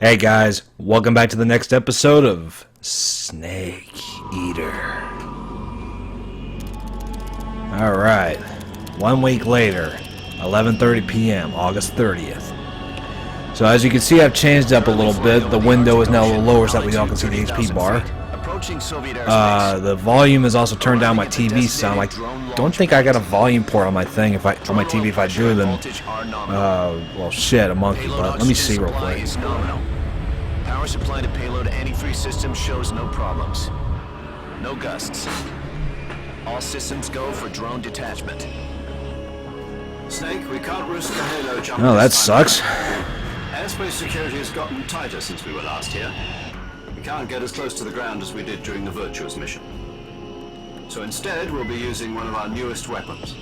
Hey guys, welcome back to the next episode of Snake Eater. Alright, 1 week later, 11:30 p.m., August 30th. So as you can see, I've changed up a little bit. The window is now a little lower so that we all can see the HP bar. The volume is also turned down. My TV sound. I don't think I got a volume port on my thing. On my TV, if I do, then well, shit, a monkey. But let me see real quick. Power supply to payload anti-free system shows no problems. No gusts. All systems go for drone detachment. Snake, we can't risk the halo jump. Oh, that sucks. Airspace security has gotten tighter since we were last here. We can't get as close to the ground as we did during the Virtuous mission. So instead, we'll be using one of our newest weapons.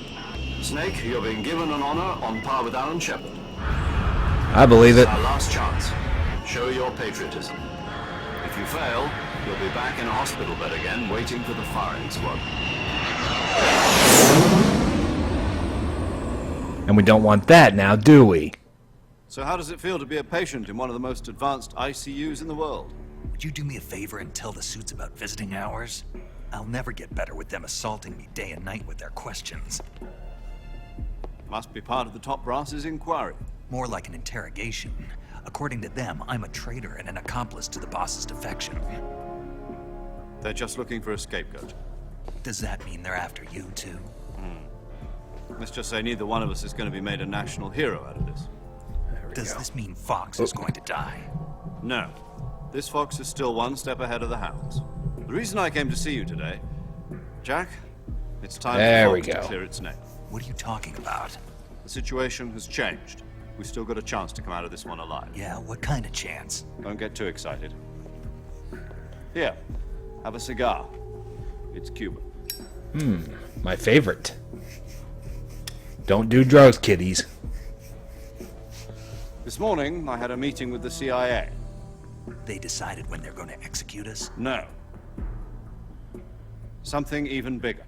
Snake, you're being given an honor on par with Alan Shepard. I believe it. Our last chance. Show your patriotism. If you fail, you'll be back in a hospital bed again, waiting for the firing squad. And we don't want that now, do we? So how does it feel to be a patient in one of the most advanced ICUs in the world? Would you do me a favor and tell the suits about visiting hours? I'll never get better with them assaulting me day and night with their questions. Must be part of the top brass's inquiry. More like an interrogation. According to them, I'm a traitor and an accomplice to the boss's defection. They're just looking for a scapegoat. Does that mean they're after you, too? Let's just say neither one of us is going to be made a national hero out of this. Does this mean Fox is going to die? No. This fox is still one step ahead of the hounds. The reason I came to see you today, Jack, it's time for Fox to clear its name. What are you talking about? The situation has changed. We've still got a chance to come out of this one alive. Yeah, what kind of chance? Don't get too excited. Here, have a cigar. It's Cuban. My favorite. Don't do drugs, kiddies. This morning, I had a meeting with the CIA. They decided when they're going to execute us? No. Something even bigger.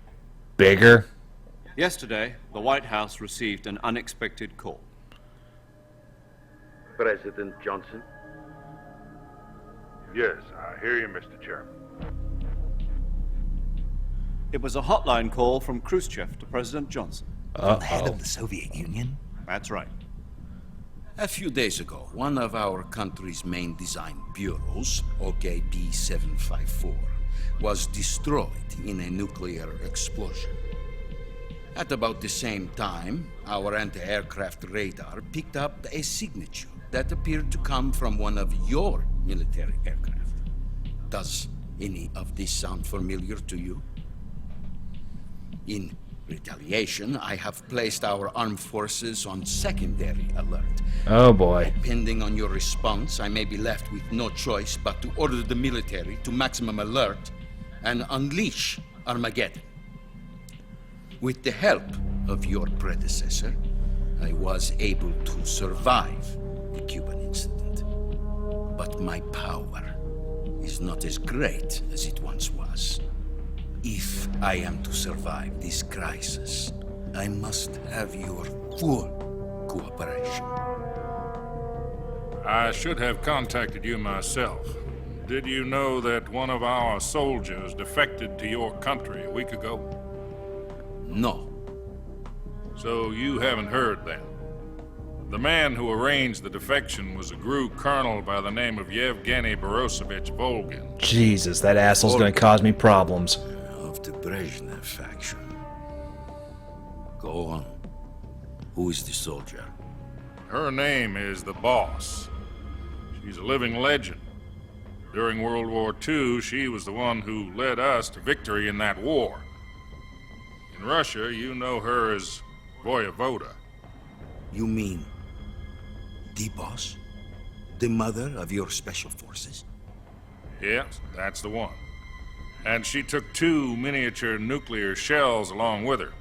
Bigger? Yesterday, the White House received an unexpected call. President Johnson? Yes, I hear you, Mr. Chairman. It was a hotline call from Khrushchev to President Johnson. From the head of the Soviet Union? That's right. A few days ago, one of our country's main design bureaus, OKB 754, was destroyed in a nuclear explosion. At about the same time, our anti-aircraft radar picked up a signature that appeared to come from one of your military aircraft. Does any of this sound familiar to you? In retaliation, I have placed our armed forces on secondary alert. Oh boy. Depending on your response, I may be left with no choice but to order the military to maximum alert and unleash Armageddon. With the help of your predecessor, I was able to survive the Cuban incident. But my power is not as great as it once was. If I am to survive this crisis, I must have your full cooperation. I should have contacted you myself. Did you know that one of our soldiers defected to your country a week ago? No. So you haven't heard then. The man who arranged the defection was a GRU colonel by the name of Yevgeny Borosovich Volgin. Jesus, that asshole's gonna cause me problems. Of the Brezhnev faction. Go on. Who is the soldier? Her name is the Boss. She's a living legend. During World War II, she was the one who led us to victory in that war. In Russia, you know her as Voyevoda. You mean the boss? The mother of your special forces? Yes, that's the one. And she took 2 miniature nuclear shells along with her.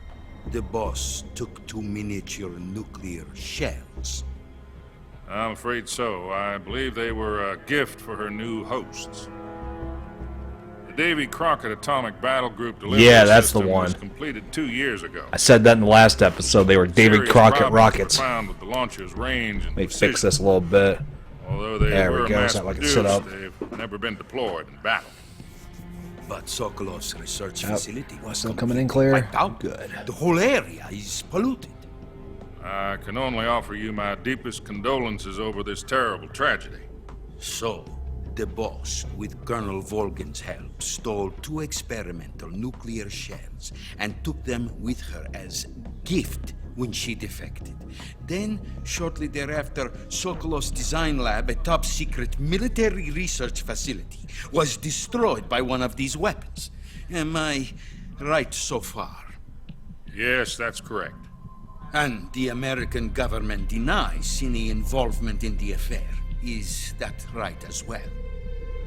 The boss took 2 miniature nuclear shells. I'm afraid so. I believe they were a gift for her new hosts. The Davy Crockett Atomic Battle Group delivery that's the system one. was completed 2 years ago. I said that in the last episode. They were Davy Serious Crockett problems rockets. were found with the launcher's range and Let me fix precision. this a little bit. Although they There we were go, it's not like it's mass-produced, set up. they've never been deployed in battle. But Sokolov's research Yep. facility was Still coming in clear. wiped out. Good. The whole area is polluted. I can only offer you my deepest condolences over this terrible tragedy. So, the boss, with Colonel Volgin's help, stole 2 experimental nuclear shells and took them with her as gift when she defected. Then, shortly thereafter, Sokolov's design lab, a top-secret military research facility, was destroyed by one of these weapons. Am I right so far? Yes, that's correct. And the American government denies any involvement in the affair. Is that right as well?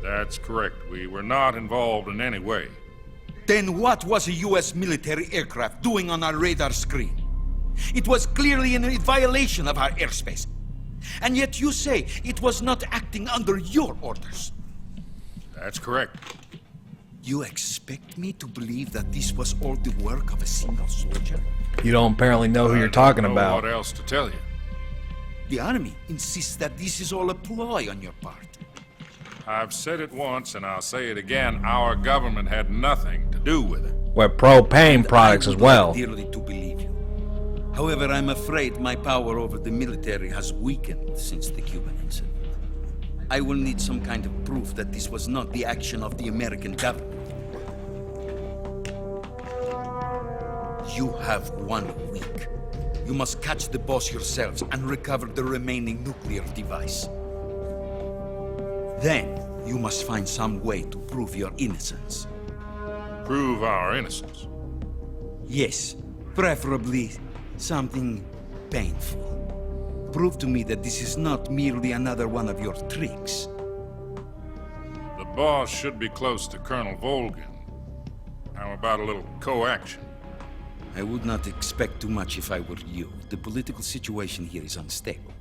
That's correct. We were not involved in any way. Then what was a U.S. military aircraft doing on our radar screen? It was clearly in violation of our airspace. And yet you say it was not acting under your orders. That's correct. You expect me to believe that this was all the work of a single soldier? You don't apparently know who you're talking I don't know about. what else to tell you. The Army insists that this is all a ploy on your part. I've said it once and I'll say it again. Our government had nothing to do with it. We're propane products I as would well. like dearly to believe you. However, I'm afraid my power over the military has weakened since the Cuban incident. I will need some kind of proof that this was not the action of the American government. You have 1 week. You must catch the boss yourselves and recover the remaining nuclear device. Then, you must find some way to prove your innocence. Prove our innocence. Yes, preferably something painful. Prove to me that this is not merely another one of your tricks. The boss should be close to Colonel Volgin. How about a little co-action? I would not expect too much if I were you. The political situation here is unstable.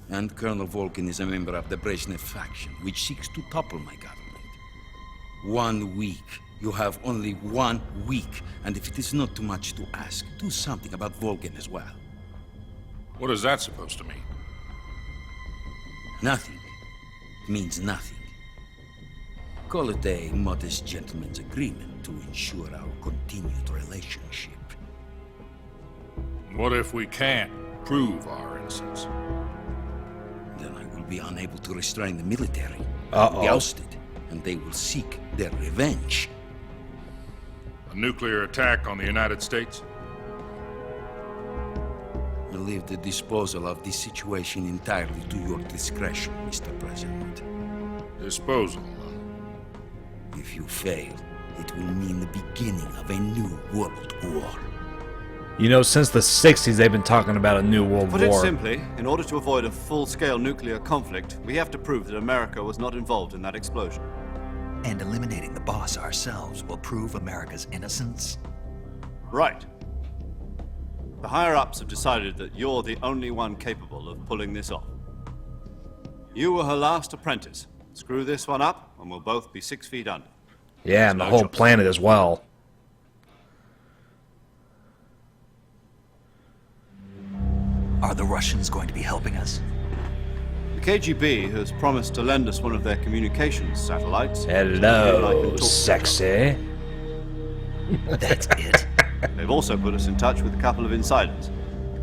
And Colonel Volgin is a member of the Brezhnev faction, which seeks to topple my government. 1 week. You have only 1 week. And if it is not too much to ask, do something about Volgin as well. What is that supposed to mean? Nothing means nothing. Call it a modest gentleman's agreement to ensure our continued relationship. What if we can't prove our innocence? Then I will be unable to restrain the military. Uh-oh. Be ousted, and they will seek their revenge. A nuclear attack on the United States? I leave the disposal of this situation entirely to your discretion, Mr. President. Disposal. If you fail, it will mean the beginning of a new world war. You know, since the 60s, they've been talking about a new world Put it war. simply, in order to avoid a full-scale nuclear conflict, we have to prove that America was not involved in that explosion. And eliminating the boss ourselves will prove America's innocence? Right. The higher-ups have decided that you're the only one capable of pulling this off. You were her last apprentice. Screw this one up, and we'll both be 6 feet under. Yeah, and the whole planet as well. Are the Russians going to be helping us? The KGB has promised to lend us one of their communications satellites. Maybe I can Hello, talk to sexy. That's it. them. They've also put us in touch with a couple of insiders.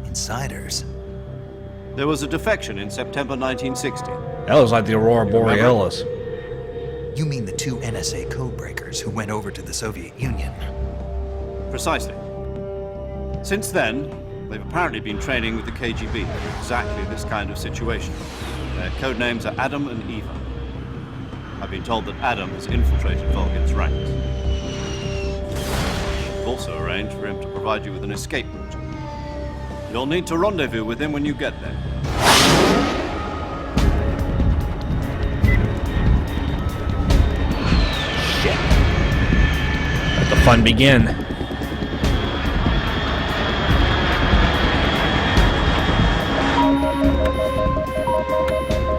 Insiders. There was a defection in September 1960. That looks like the Aurora Borealis. You mean the 2 NSA codebreakers who went over to the Soviet Union? Precisely. Since then, they've apparently been training with the KGB for exactly this kind of situation. Their code names are Adam and Eva. I've been told that Adam has infiltrated Volgin's ranks. I've also arranged for him to provide you with an escape route. You'll need to rendezvous with him when you get there. Let the fun begin.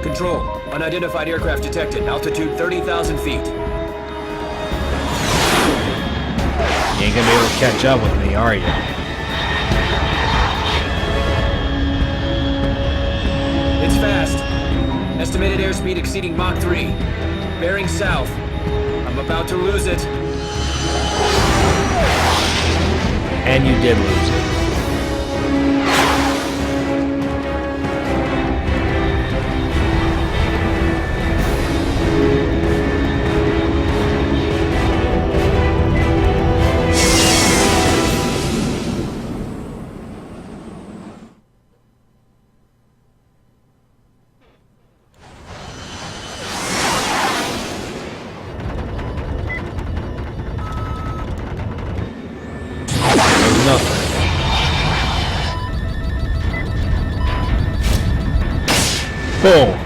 Control. Unidentified aircraft detected. Altitude 30,000 feet. You ain't gonna be able to catch up with me, are you? It's fast. Estimated airspeed exceeding Mach 3. Bearing south. I'm about to lose it. And you did lose it. Boom.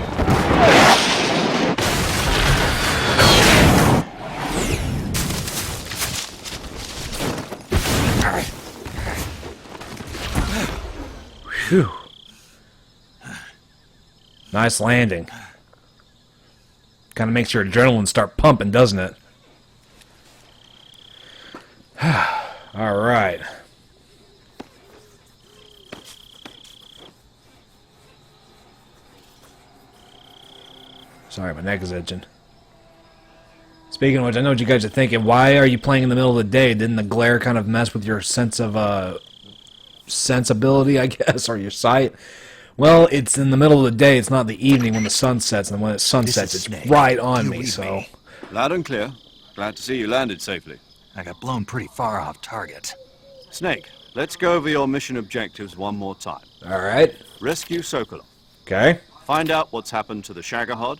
Phew. Nice landing. Kind of makes your adrenaline start pumping, doesn't it? All right. Sorry, my neck is itching. Speaking of which, I know what you guys are thinking. Why are you playing in the middle of the day? Didn't the glare kind of mess with your sense of sensibility, I guess, or your sight? Well, it's in the middle of the day. It's not the evening when the sun sets, and when the sun sets, it's right on me. So, loud and clear. Glad to see you landed safely. I got blown pretty far off target. Snake, let's go over your mission objectives one more time. all right, Rescue Sokolov. okay, Find out what's happened to the Shagohod.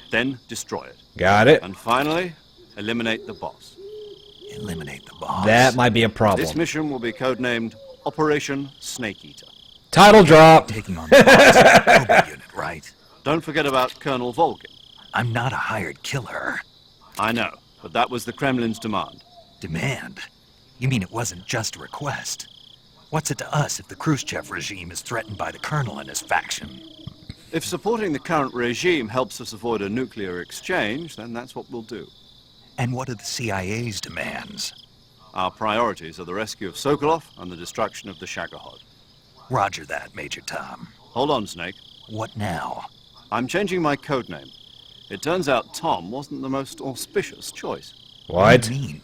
Then destroy it. got it. And finally, eliminate the boss. Eliminate the boss. That might be a problem. This mission will be codenamed Operation Snake Eater. Title drop. Taking on the boss of the Cobra unit, right? Don't forget about Colonel Volgin. I'm not a hired killer. I know, but that was the Kremlin's demand. Demand? You mean it wasn't just a request? What's it to us if the Khrushchev regime is threatened by the Colonel and his faction? If supporting the current regime helps us avoid a nuclear exchange, then that's what we'll do. And what are the CIA's demands? Our priorities are the rescue of Sokolov and the destruction of the Shagohod. Roger that, Major Tom. Hold on, Snake. What now? I'm changing my codename. It turns out Tom wasn't the most auspicious choice. What What? do you mean?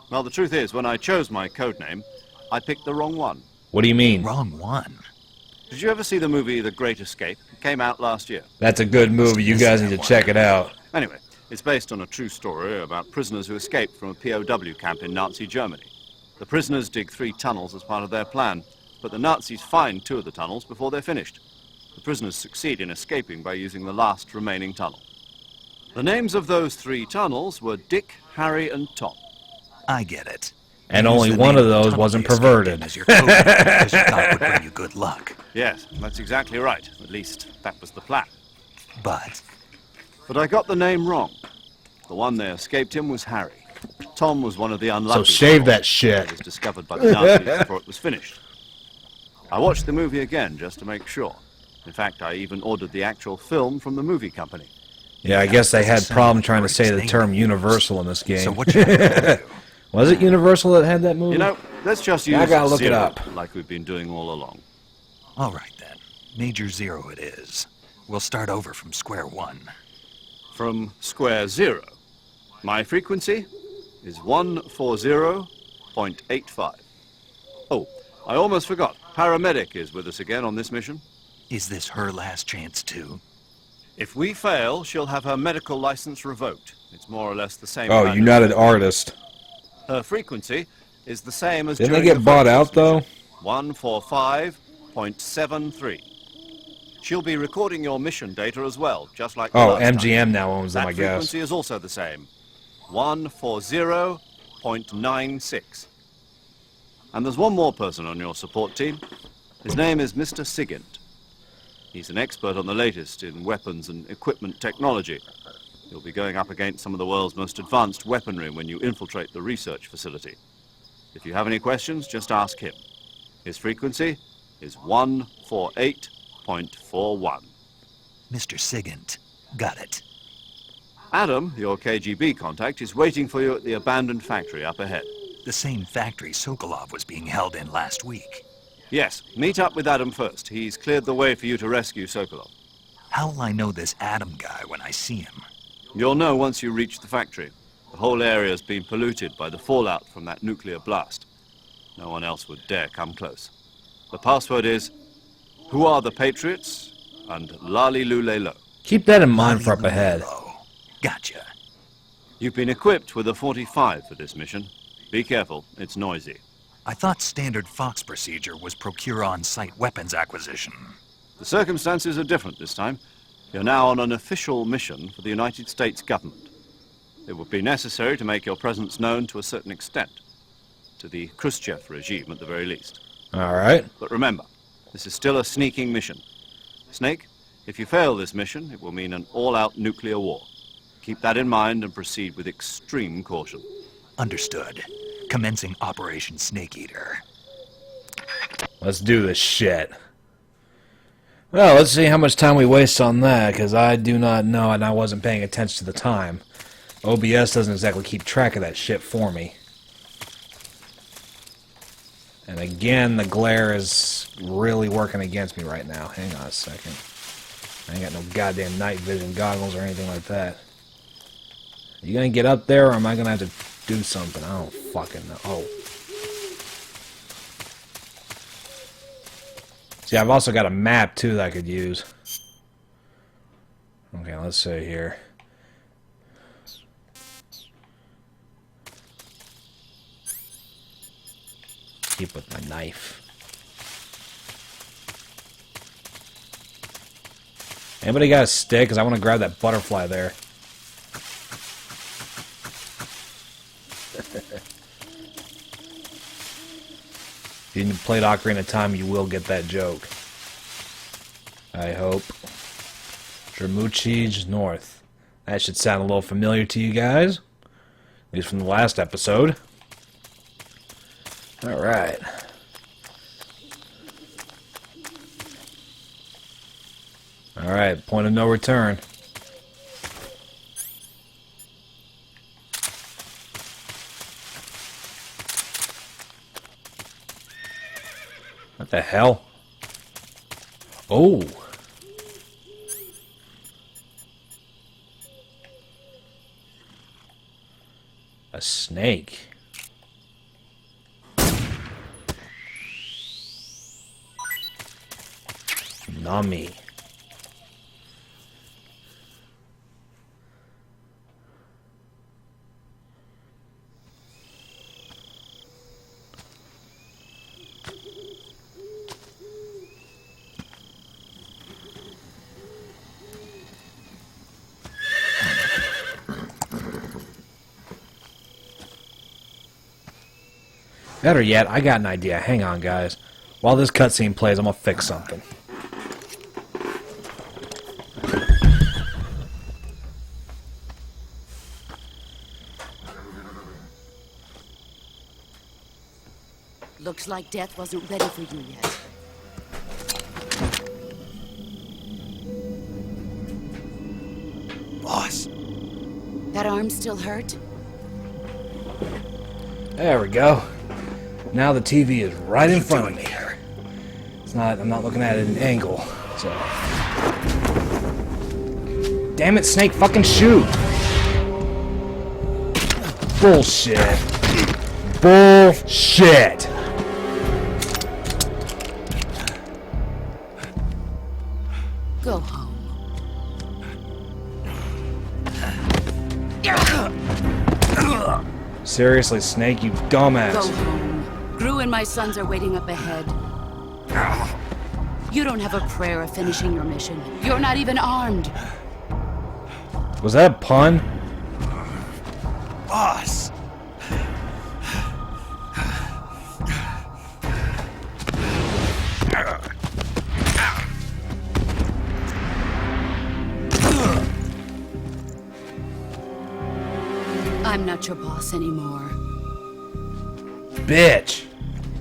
Well, the truth is, when I chose my codename, I picked the wrong one. What do you mean? Wrong one. Did you ever see the movie The Great Escape? It came out last year. That's a good movie. You guys need to check it out. Anyway, it's based on a true story about prisoners who escaped from a POW camp in Nazi Germany. The prisoners dig 3 tunnels as part of their plan, but the Nazis find 2 of the tunnels before they're finished. The prisoners succeed in escaping by using the last remaining tunnel. The names of those 3 tunnels were Dick, Harry, and Tom. I get it. And Use only the one name of those tunnel wasn't they escaped perverted. in as your code because you thought it would bring you good luck. Yes, that's exactly right. At least, that was the plan. But But I got the name wrong. The one they escaped in was Harry. Tom was one of the unlucky. So shave that tunnels shit. that was discovered by the Nazis before it was finished. I watched the movie again just to make sure. In fact, I even ordered the actual film from the movie company. Yeah, I guess they had doesn't problem sound trying to like say the Snape term movies. universal in this game. so what you gonna do? Was it Universal that had that movie? You know, let's just use I gotta look it zero up. like we've been doing all along. All right then. Major Zero it is. We'll start over from square one. From square 0. My frequency is 140.85. Oh, I almost forgot. Paramedic is with us again on this mission. Is this her last chance too? If we fail, she'll have her medical license revoked. It's more or less the same. Oh, kind you're of- not an artist. Her frequency is the same as Didn't they during get the bought Virtuous out, though? mission, 145.73. She'll be recording your mission data as well, just like the Oh, last time. MGM now owns them, That I guess. frequency is also the same, 140.96. And there's one more person on your support team. His name is Mr. Sigint. He's an expert on the latest in weapons and equipment technology. You'll be going up against some of the world's most advanced weaponry when you infiltrate the research facility. If you have any questions, just ask him. His frequency is 148.41. Mr. Sigint. Got it. Adam, your KGB contact, is waiting for you at the abandoned factory up ahead. The same factory Sokolov was being held in last week. Yes, meet up with Adam first. He's cleared the way for you to rescue Sokolov. How will I know this Adam guy when I see him? You'll know once you reach the factory. The whole area's been polluted by the fallout from that nuclear blast. No one else would dare come close. The password is, "Who are the Patriots?" and "Lali Lule Lo." Keep that in mind for up ahead. Gotcha. You've been equipped with a 45 for this mission. Be careful, it's noisy. I thought standard Fox procedure was procure on-site weapons acquisition. The circumstances are different this time. You're now on an official mission for the United States government. It would be necessary to make your presence known to a certain extent. To the Khrushchev regime, at the very least. Alright. But remember, this is still a sneaking mission. Snake, if you fail this mission, it will mean an all-out nuclear war. Keep that in mind and proceed with extreme caution. Understood. Commencing Operation Snake Eater. Let's do this shit. Well, let's see how much time we waste on that, because I do not know, and I wasn't paying attention to the time. OBS doesn't exactly keep track of that shit for me. And again, the glare is really working against me right now. Hang on a second. I ain't got no goddamn night vision goggles or anything like that. You gonna get up there, or am I gonna have to do something? I don't fucking know. Oh. See, I've also got a map, too, that I could use. Okay, let's see here. Keep with my knife. Anybody got a stick? Because I want to grab that butterfly there. If you played Ocarina of Time, you will get that joke. I hope. Dramuchij North. That should sound a little familiar to you guys. At least from the last episode. Alright. Alright, point of no return. What the hell? Oh! A snake. Nami. Better yet, I got an idea. Hang on, guys. While this cutscene plays, I'm gonna fix something. Looks like death wasn't ready for you yet. Boss. That arm still hurt? There we go. Now the TV is right in front of me. It's not. I'm not looking at it at an angle. So. Damn it, Snake! Fucking shoot! Bullshit. Bullshit. Go home. Seriously, Snake, you dumbass. Go home. Gru and my sons are waiting up ahead. You don't have a prayer of finishing your mission. You're not even armed. Was that a pun? Boss. I'm not your boss anymore. Bitch.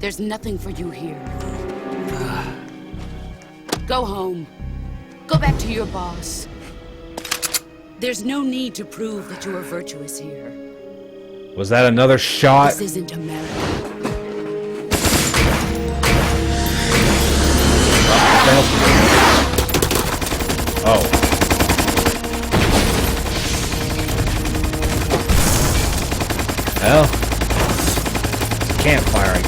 There's nothing for you here. Go home. Go back to your boss. There's no need to prove that you are virtuous here. Was that another shot? This isn't America. Oh.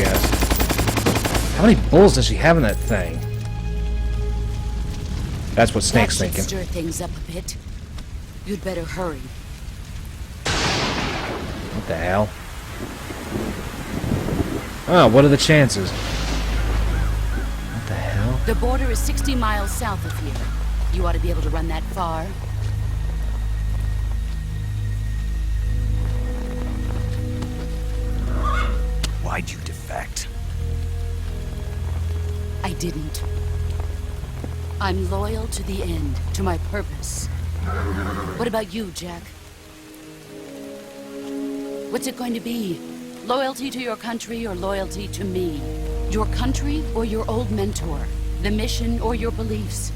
guess. How many bullets does she have in that thing? That's what Snake's That should thinking. stir things up a bit. You'd better hurry. What the hell? Oh, what are the chances? What the hell? The border is 60 miles south of here. You ought to be able to run that far. Why'd you defect? I didn't. I'm loyal to the end, to my purpose. What about you, Jack? What's it going to be? Loyalty to your country or loyalty to me? Your country or your old mentor? The mission or your beliefs?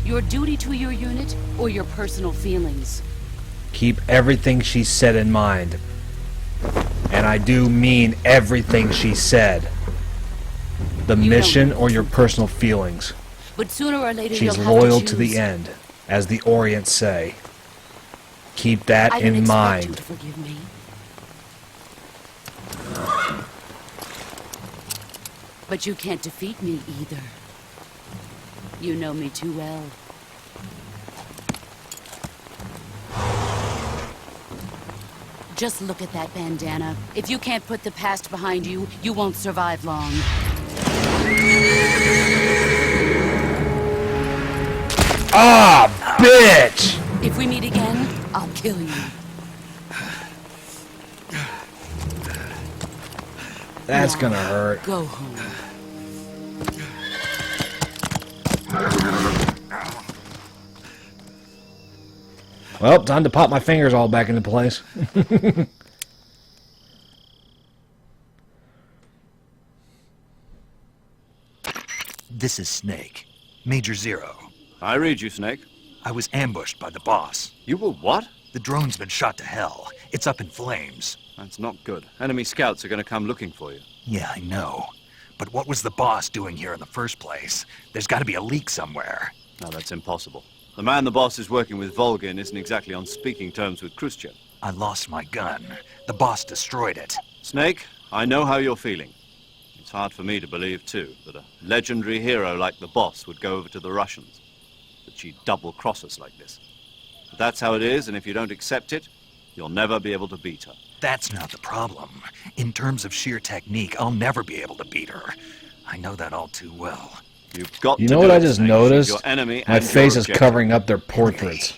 Your duty to your unit or your personal feelings? Keep everything she said in mind. And I do mean everything she said. The mission or your personal feelings. But sooner or later She's you'll loyal have to to the choose. end, as the Orient say. Keep that I didn't in expect mind. you to forgive me. But you can't defeat me either. You know me too well. Just look at that bandana. If you can't put the past behind you, you won't survive long. Ah, bitch! If we meet again, I'll kill you. That's Now, gonna hurt. Go home. Well, time to pop my fingers all back into place. This is Snake. Major Zero. I read you, Snake. I was ambushed by the boss. You were what? The drone's been shot to hell. It's up in flames. That's not good. Enemy scouts are going to come looking for you. Yeah, I know. But what was the boss doing here in the first place? There's got to be a leak somewhere. No, that's impossible. The man the boss is working with, Volgin, isn't exactly on speaking terms with Khrushchev. I lost my gun. The boss destroyed it. Snake, I know how you're feeling. It's hard for me to believe, too, that a legendary hero like the boss would go over to the Russians. That she'd double-cross us like this. But that's how it is, and if you don't accept it, you'll never be able to beat her. That's not the problem. In terms of sheer technique, I'll never be able to beat her. I know that all too well. You've got You to know do what I it, just Snake. She's noticed? your enemy My and face your is objective. covering up their portraits.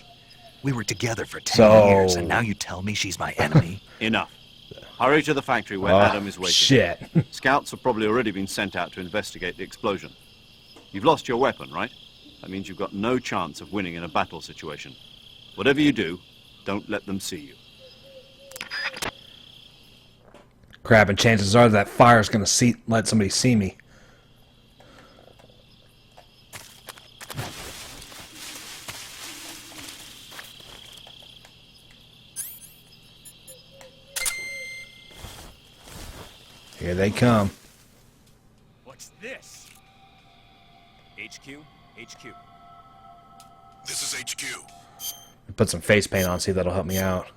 We were together for 10 So- years, and now you tell me she's my enemy? Enough. Hurry to the factory where Oh, Adam is waiting. shit. Scouts have probably already been sent out to investigate the explosion. You've lost your weapon, right? That means you've got no chance of winning in a battle situation. Whatever you do, don't let them see you. Crap, and chances are that fire's gonna let somebody see me. Here they come. What's this? HQ? HQ. This is HQ. Put some face paint on, see if that'll help me out.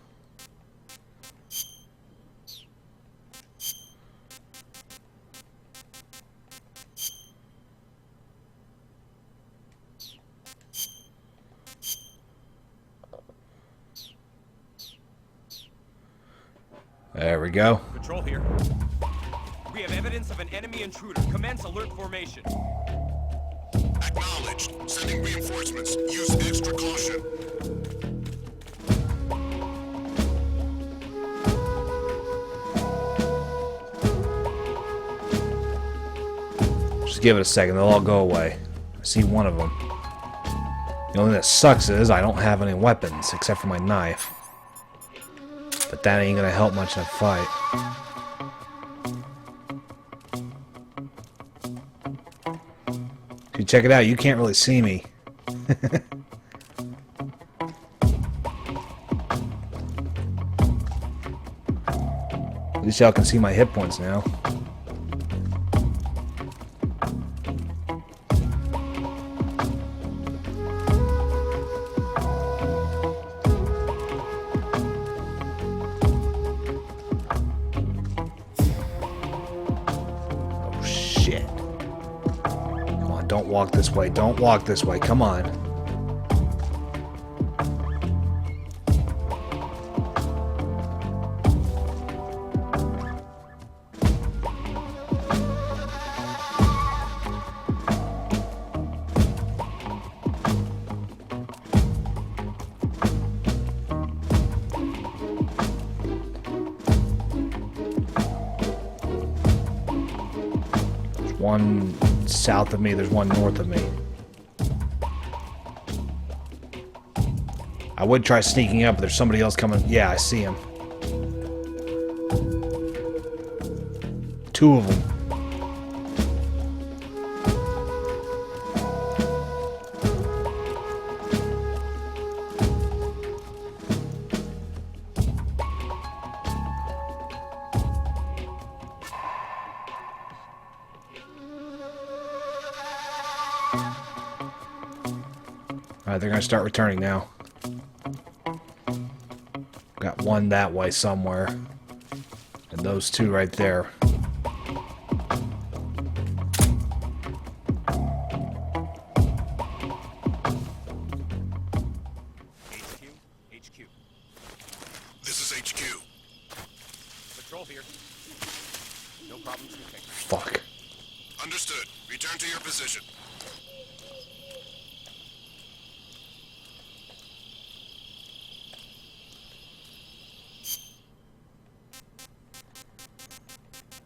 There we go. Patrol here. We have evidence of an enemy intruder. Commence alert formation. Acknowledged. Sending reinforcements. Use extra caution. Just give it a second, they'll all go away. I see one of them. The only thing that sucks is I don't have any weapons except for my knife. But that ain't gonna help much in a fight. You check it out, you can't really see me. At least y'all can see my hit points now. Shit. Come on, don't walk this way. Don't walk this way. Come on. One south of me, there's one north of me. I would try sneaking up, but there's somebody else coming. Yeah, I see him. Two of them. Alright, they're gonna start returning now. Got one that way somewhere. And those two right there. HQ. This is HQ. Patrol here. No problems detected. Fuck. Understood. Return to your position.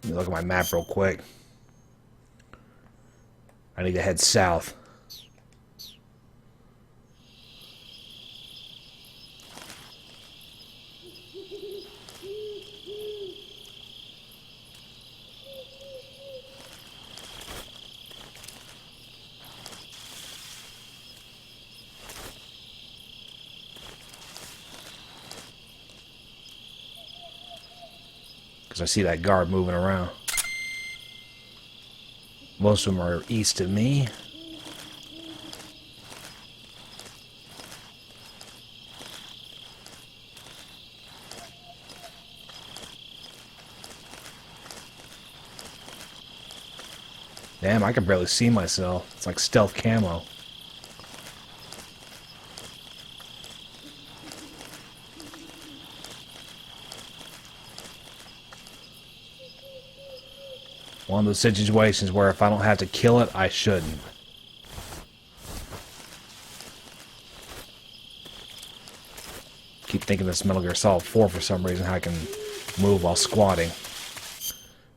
Let me look at my map real quick. I need to head south. Because I see that guard moving around. Most of them are east of me. Damn, I can barely see myself. It's like stealth camo. One of those situations where if I don't have to kill it, I shouldn't. Keep thinking this Metal Gear Solid 4 for some reason, how I can move while squatting.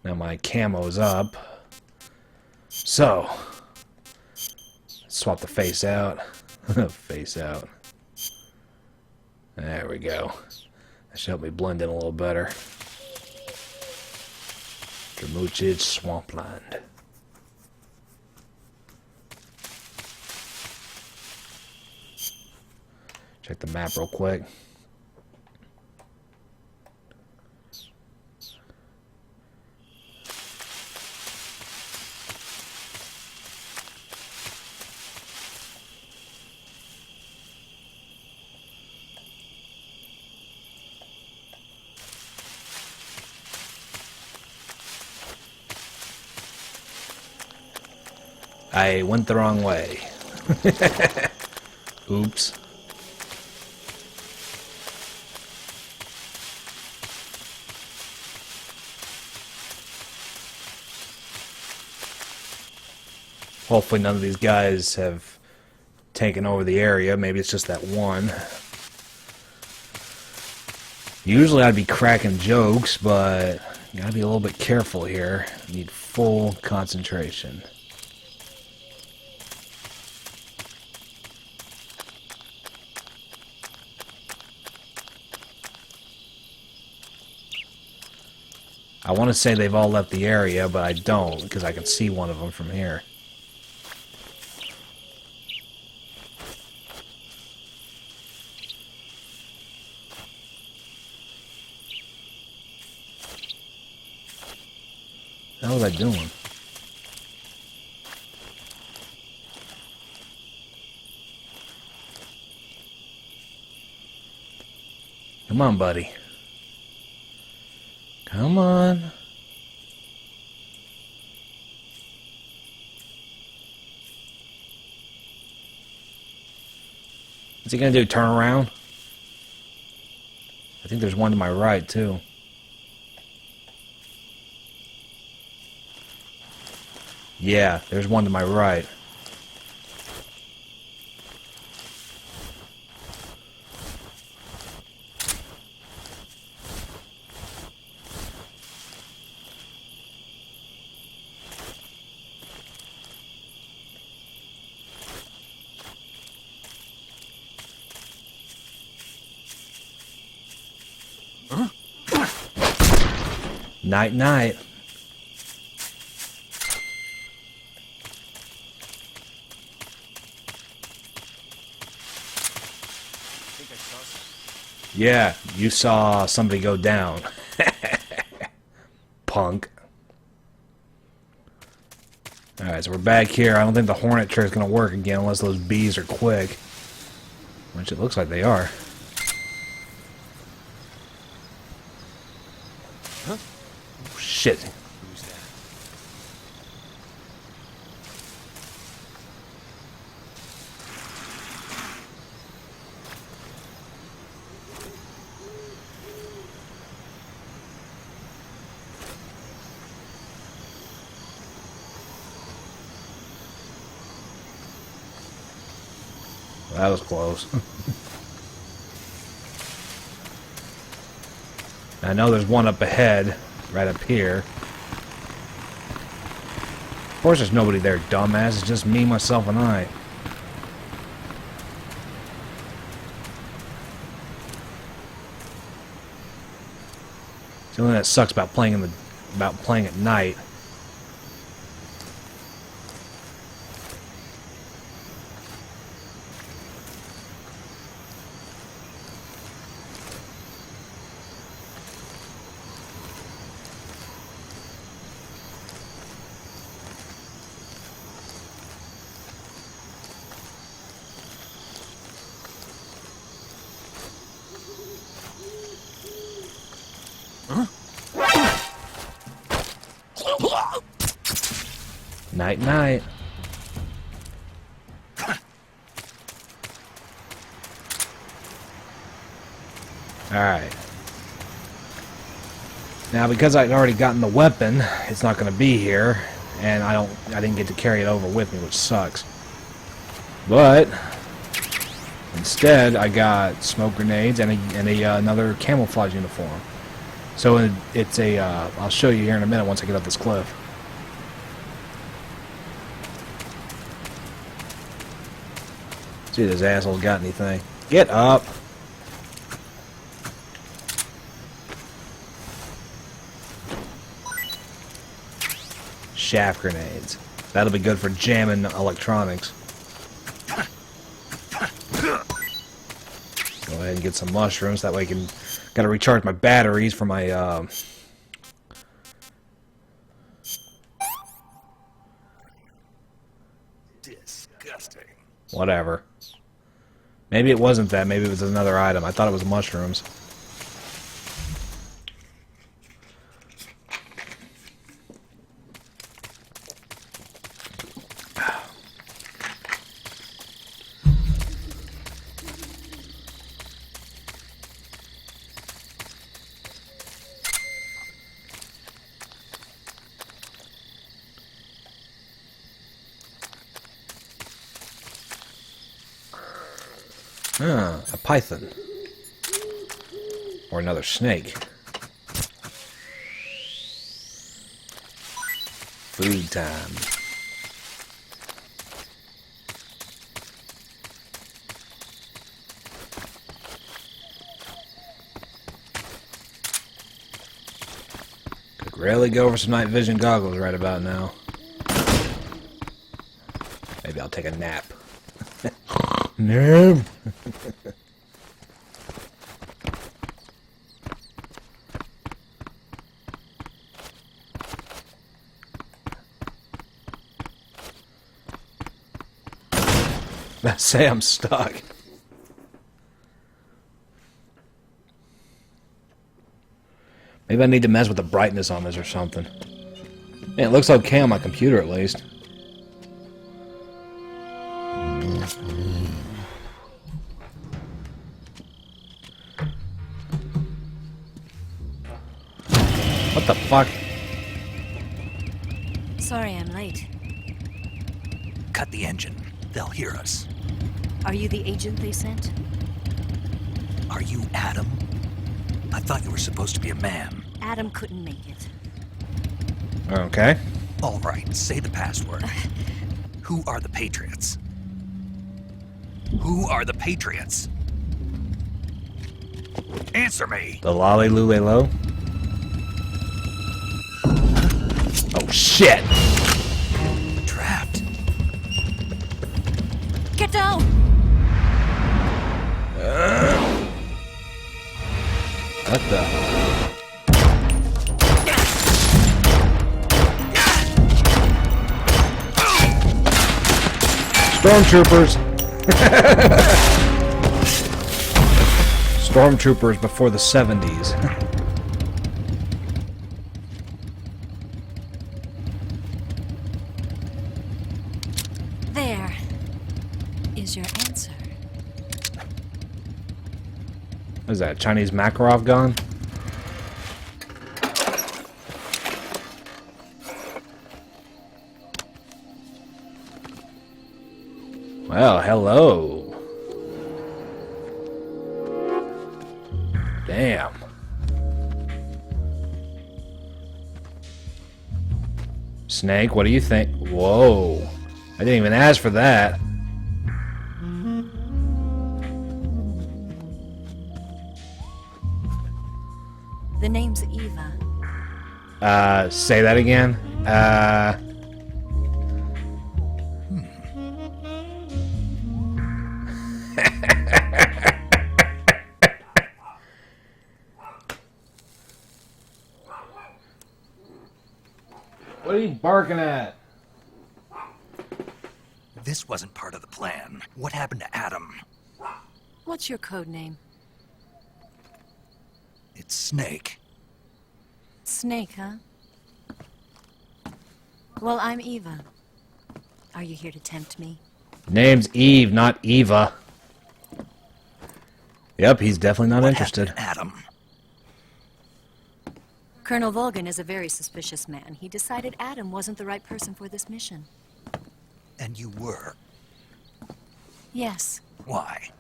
Now my camo's up. So, swap the face out. Face out. There we go. That should help me blend in a little better. Dramuchid Swampland. Check the map real quick. I went the wrong way. Oops. Hopefully none of these guys have taken over the area. Maybe it's just that one. Usually I'd be cracking jokes, but you gotta be a little bit careful here. Need full concentration. I want to say they've all left the area, but I don't, because I can see one of them from here. What was I doing? Come on, buddy. Come on. What's he gonna do, turn around? I think there's one to my right, too. Yeah, there's one to my right. Night, night. Yeah, you saw somebody go down. Punk. Alright, so we're back here. I don't think the Hornet trick is going to work again unless those bees are quick. Which it looks like they are. Huh? Oh, shit. Who's that? That was close. I know there's one up ahead, right up here. Of course there's nobody there, dumbass. It's just me, myself, and I. It's the only thing that sucks about playing at night. Night, night. Alright. Now, because I'd already gotten the weapon, it's not going to be here, and I didn't get to carry it over with me, which sucks. But instead, I got smoke grenades and another camouflage uniform. So it's a I'll show you here in a minute once I get up this cliff. See if this asshole's got anything. Get up! Shaft grenades. That'll be good for jamming electronics. Go ahead and get some mushrooms. That way I can... Gotta recharge my batteries for my, Disgusting. Whatever. Maybe it wasn't that. Maybe it was another item. I thought it was mushrooms. Ah, a python. Or another snake. Food time. Could really go for some night vision goggles right about now. Maybe I'll take a nap. No. Let's say I'm stuck. Maybe I need to mess with the brightness on this or something. Man, it looks okay on my computer at least. fuck? Sorry I'm late. Cut the engine. They'll hear us. Are you the agent they sent? Are you Adam? I thought you were supposed to be a man. Adam couldn't make it. Okay. All right, say the password. Who are the Patriots? Who are the Patriots? Answer me! The lolly lule low. Oh shit! Trapped. Get down! What the? Stormtroopers! Stormtroopers before the 70s. There is your answer. What is that, Chinese Makarov gun? Well, hello. Damn. Snake, what do you think? Whoa. I didn't even ask for that. The name's Eva. Say that again. What are you barking at? This wasn't part of the plan. What happened to Adam? What's your code name? It's Snake. Snake, huh? Well, I'm Eva. Are you here to tempt me? Name's Eve, not Eva. Yep, he's definitely not interested. Adam. Colonel Volgin is a very suspicious man. He decided Adam wasn't the right person for this mission. And you were. Yes, Why?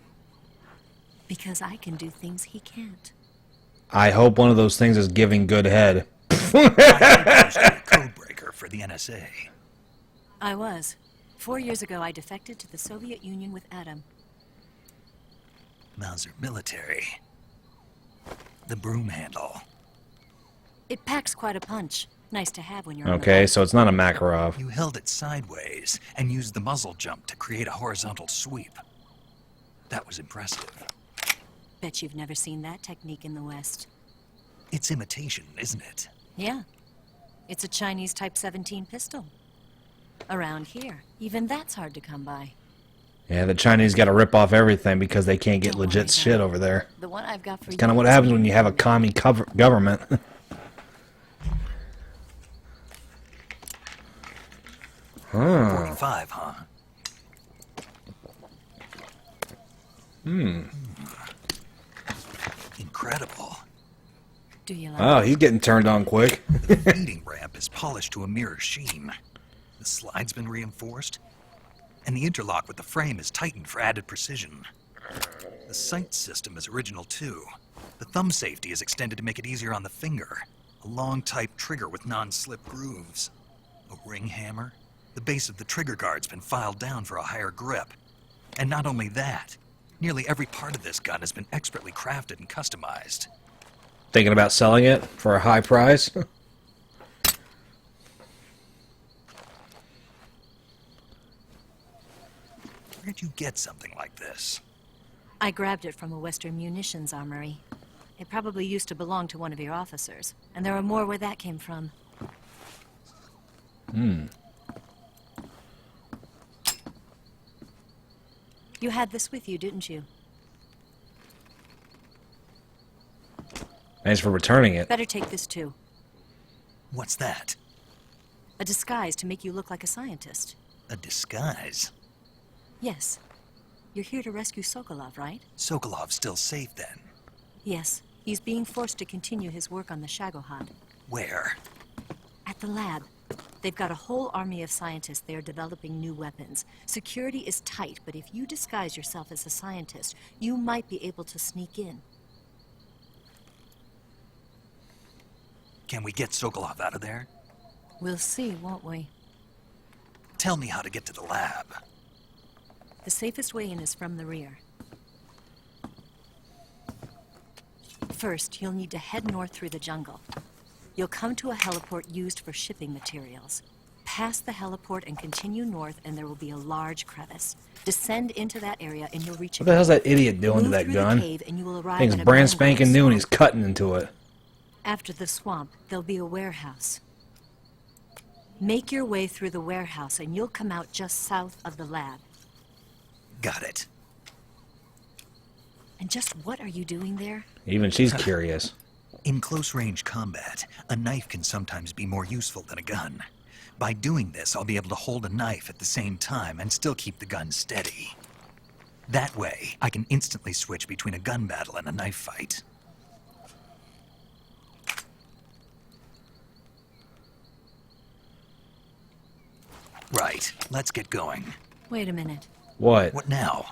because I can do things he can't. I hope one of those things is giving good head. I was a codebreaker for the NSA. I was. 4 years ago, I defected to the Soviet Union with Adam. Mauser military. The broom handle. It packs quite a punch. Nice to have when you're on the Okay, go. so it's not a Makarov. You held it sideways and used the muzzle jump to create a horizontal sweep. That was impressive. Bet you've never seen that technique in the West. It's imitation, isn't it? Yeah. It's a Chinese Type 17 pistol. Around here, even that's hard to come by. Yeah, the Chinese got to rip off everything because they can't get Don't worry legit about shit it. over there. The one I've got for It's kind of what happens when you have a commie government. Huh. 45, huh? Incredible. Do you like Oh, it? he's getting turned on quick. The feeding ramp is polished to a mirror sheen. The slide's been reinforced, and the interlock with the frame is tightened for added precision. The sight system is original too. The thumb safety is extended to make it easier on the finger. A long type trigger with non-slip grooves. A ring hammer. The base of the trigger guard's been filed down for a higher grip. And not only that, nearly every part of this gun has been expertly crafted and customized. Thinking about selling it for a high price? Where'd you get something like this? I grabbed it from a Western munitions armory. It probably used to belong to one of your officers, and there are more where that came from. You had this with you, didn't you? Thanks for returning it. Better take this too. What's that? A disguise to make you look like a scientist. A disguise? Yes. You're here to rescue Sokolov, right? Sokolov's still safe then. Yes. He's being forced to continue his work on the Shagohod. Where? At the lab. They've got a whole army of scientists there developing new weapons. Security is tight, but if you disguise yourself as a scientist, you might be able to sneak in. Can we get Sokolov out of there? We'll see, won't we? Tell me how to get to the lab. The safest way in is from the rear. First, you'll need to head north through the jungle. You'll come to a heliport used for shipping materials. Pass the heliport and continue north, and there will be a large crevice. Descend into that area, and you'll reach. What the hell's that idiot doing to that gun? Thing's brand spanking new, and he's cutting into it. After the swamp, there'll be a warehouse. Make your way through the warehouse, and you'll come out just south of the lab. Got it. And just what are you doing there? Even she's curious. In close-range combat, a knife can sometimes be more useful than a gun. By doing this, I'll be able to hold a knife at the same time and still keep the gun steady. That way, I can instantly switch between a gun battle and a knife fight. Right, let's get going. Wait a minute. What? What now?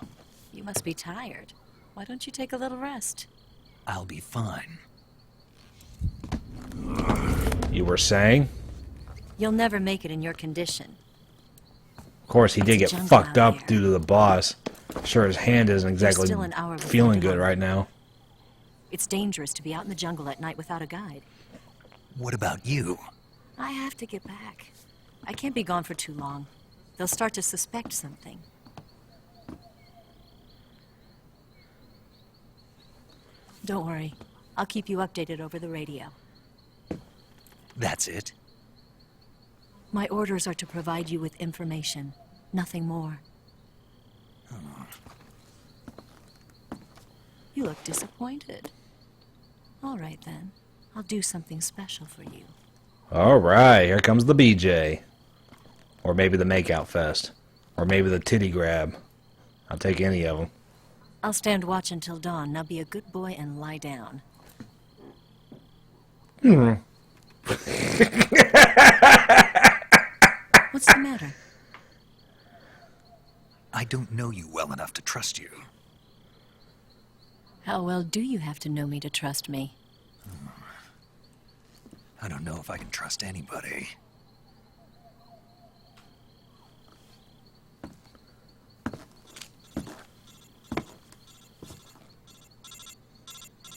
You must be tired. Why don't you take a little rest? I'll be fine. You were saying? You'll never make it in your condition. Of course, he did get fucked up due to the boss. Sure, his hand isn't exactly still an hour before feeling dawn. good right now. It's dangerous to be out in the jungle at night without a guide. What about you? I have to get back. I can't be gone for too long. They'll start to suspect something. Don't worry. I'll keep you updated over the radio. That's it? My orders are to provide you with information. Nothing more. You look disappointed. All right, then. I'll do something special for you. All right, here comes the BJ. Or maybe the makeout fest. Or maybe the titty grab. I'll take any of them. I'll stand watch until dawn. Now be a good boy and lie down. What's the matter? I don't know you well enough to trust you. How well do you have to know me to trust me? I don't know if I can trust anybody.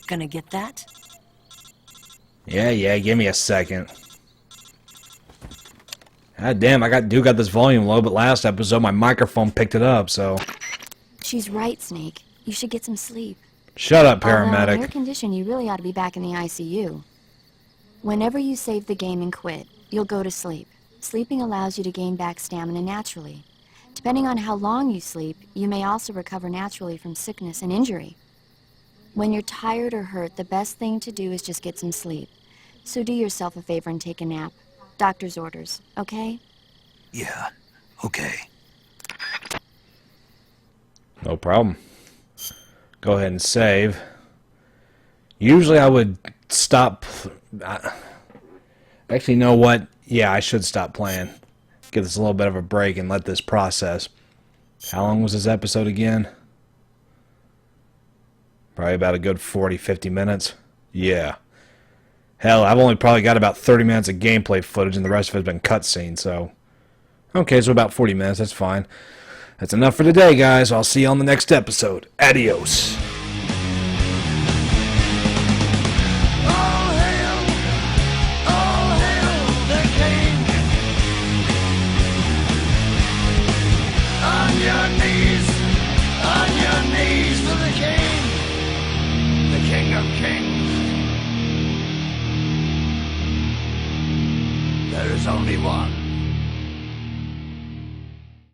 Gonna get that? Yeah, give me a second. God damn, I got this volume low, but last episode my microphone picked it up, so... She's right, Snake. You should get some sleep. Shut up, In paramedic. your condition, you really ought to be back in the ICU. Whenever you save the game and quit, you'll go to sleep. Sleeping allows you to gain back stamina naturally. Depending on how long you sleep, you may also recover naturally from sickness and injury. When you're tired or hurt, the best thing to do is just get some sleep. So do yourself a favor and take a nap. Doctor's orders, okay? Yeah, okay. No problem. Go ahead and save. Usually I would stop... Actually, you know what? Yeah, I should stop playing. Give this a little bit of a break and let this process. How long was this episode again? Probably about a good 40-50 minutes. Yeah. Hell, I've only probably got about 30 minutes of gameplay footage and the rest of it has been cutscene, so... Okay, so about 40 minutes, that's fine. That's enough for today, guys. I'll see you on the next episode. Adios. There is only one.